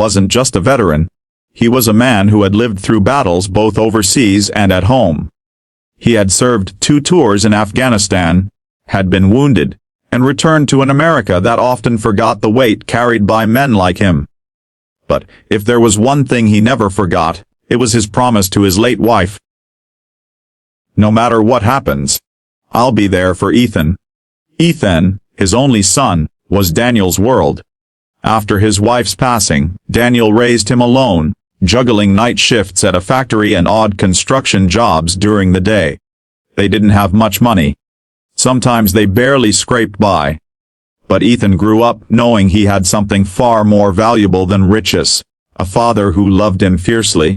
wasn't just a veteran. He was a man who had lived through battles both overseas and at home. He had served 2 tours in Afghanistan, had been wounded, and returned to an America that often forgot the weight carried by men like him. But if there was one thing he never forgot, it was his promise to his late wife. "No matter what happens, I'll be there for Ethan." Ethan, his only son, was Daniel's world. After his wife's passing, Daniel raised him alone, juggling night shifts at a factory and odd construction jobs during the day. They didn't have much money. Sometimes they barely scraped by. But Ethan grew up knowing he had something far more valuable than riches, a father who loved him fiercely.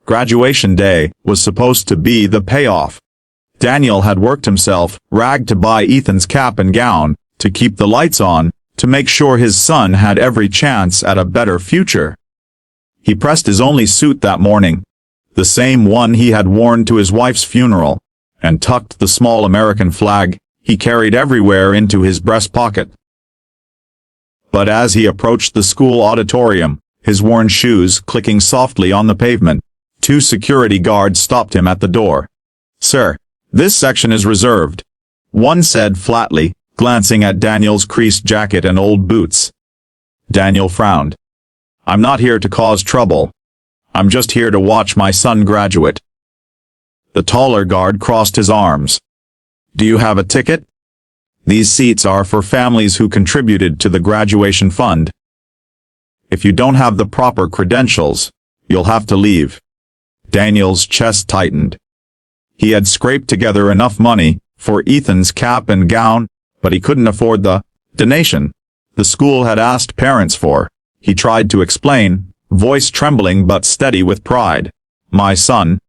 Graduation day was supposed to be the payoff. Daniel had worked himself ragged to buy Ethan's cap and gown, to keep the lights on, to make sure his son had every chance at a better future. He pressed his only suit that morning, the same one he had worn to his wife's funeral, and tucked the small American flag he carried everywhere into his breast pocket. But as he approached the school auditorium, his worn shoes clicking softly on the pavement, 2 security guards stopped him at the door. "Sir, this section is reserved," one said flatly, glancing at Daniel's creased jacket and old boots. Daniel frowned. "I'm not here to cause trouble. I'm just here to watch my son graduate." The taller guard crossed his arms. "Do you have a ticket? These seats are for families who contributed to the graduation fund. If you don't have the proper credentials, you'll have to leave." Daniel's chest tightened. He had scraped together enough money for Ethan's cap and gown, but he couldn't afford the donation the school had asked parents for. He tried to explain, voice trembling but steady with pride. "My son,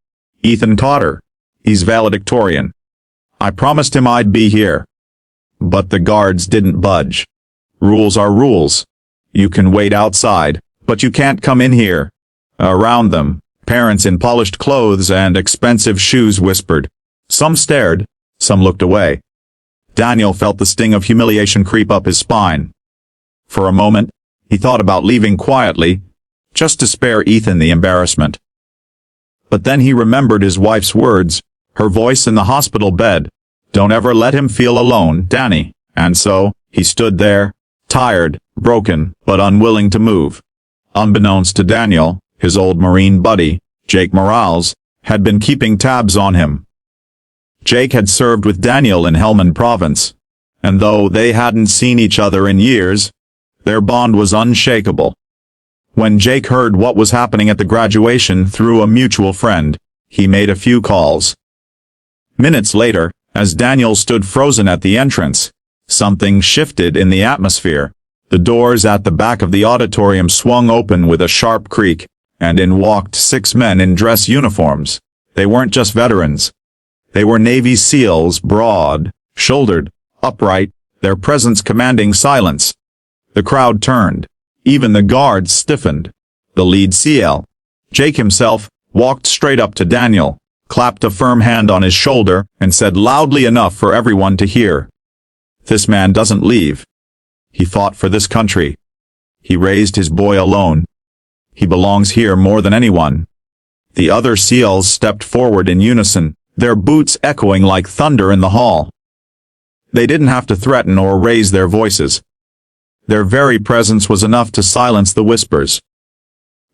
Ethan Cotter. He's valedictorian. I promised him I'd be here." But the guards didn't budge. "Rules are rules. You can wait outside, but you can't come in here." Around them, parents in polished clothes and expensive shoes whispered. Some stared, some looked away. Daniel felt the sting of humiliation creep up his spine. For a moment, he thought about leaving quietly, just to spare Ethan the embarrassment. But then he remembered his wife's words, her voice in the hospital bed. "Don't ever let him feel alone, Danny." And so, he stood there, tired, broken, but unwilling to move. Unbeknownst to Daniel, his old Marine buddy, Jake Morales, had been keeping tabs on him. Jake had served with Daniel in Helmand Province, and though they hadn't seen each other in years, their bond was unshakable. When Jake heard what was happening at the graduation through a mutual friend, he made a few calls. Minutes later, as Daniel stood frozen at the entrance, something shifted in the atmosphere. The doors at the back of the auditorium swung open with a sharp creak, and in walked 6 men in dress uniforms. They weren't just veterans. They were Navy SEALs, broad-shouldered, upright, their presence commanding silence. The crowd turned. Even the guards stiffened. The lead SEAL, Jake himself, walked straight up to Daniel, clapped a firm hand on his shoulder, and said loudly enough for everyone to hear, "This man doesn't leave. He fought for this country. He raised his boy alone. He belongs here more than anyone." The other SEALs stepped forward in unison, their boots echoing like thunder in the hall. They didn't have to threaten or raise their voices. Their very presence was enough to silence the whispers.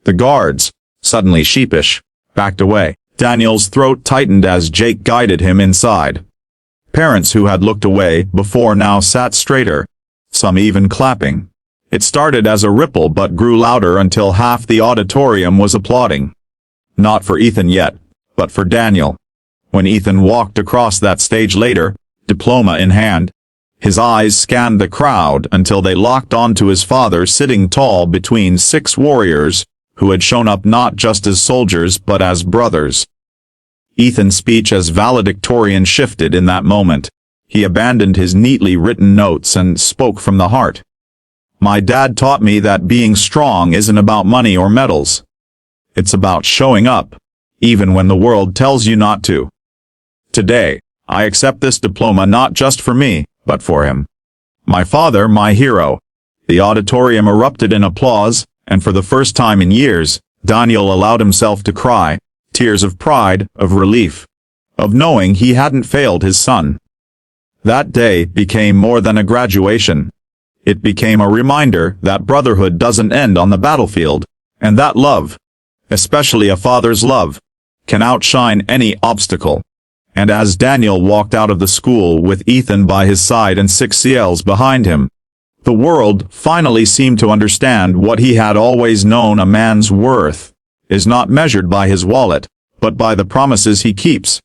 The guards, suddenly sheepish, backed away. Daniel's throat tightened as Jake guided him inside. Parents who had looked away before now sat straighter, some even clapping. It started as a ripple but grew louder until half the auditorium was applauding. Not for Ethan yet, but for Daniel. When Ethan walked across that stage later, diploma in hand, his eyes scanned the crowd until they locked onto his father sitting tall between 6 warriors, who had shown up not just as soldiers but as brothers. Ethan's speech as valedictorian shifted in that moment. He abandoned his neatly written notes and spoke from the heart. "My dad taught me that being strong isn't about money or medals. It's about showing up, even when the world tells you not to. Today, I accept this diploma not just for me, but for him. My father, my hero." The auditorium erupted in applause, and for the first time in years, Daniel allowed himself to cry, tears of pride, of relief, of knowing he hadn't failed his son. That day became more than a graduation. It became a reminder that brotherhood doesn't end on the battlefield, and that love, especially a father's love, can outshine any obstacle. And as Daniel walked out of the school with Ethan by his side and 6 CLs behind him, the world finally seemed to understand what he had always known: a man's worth is not measured by his wallet, but by the promises he keeps.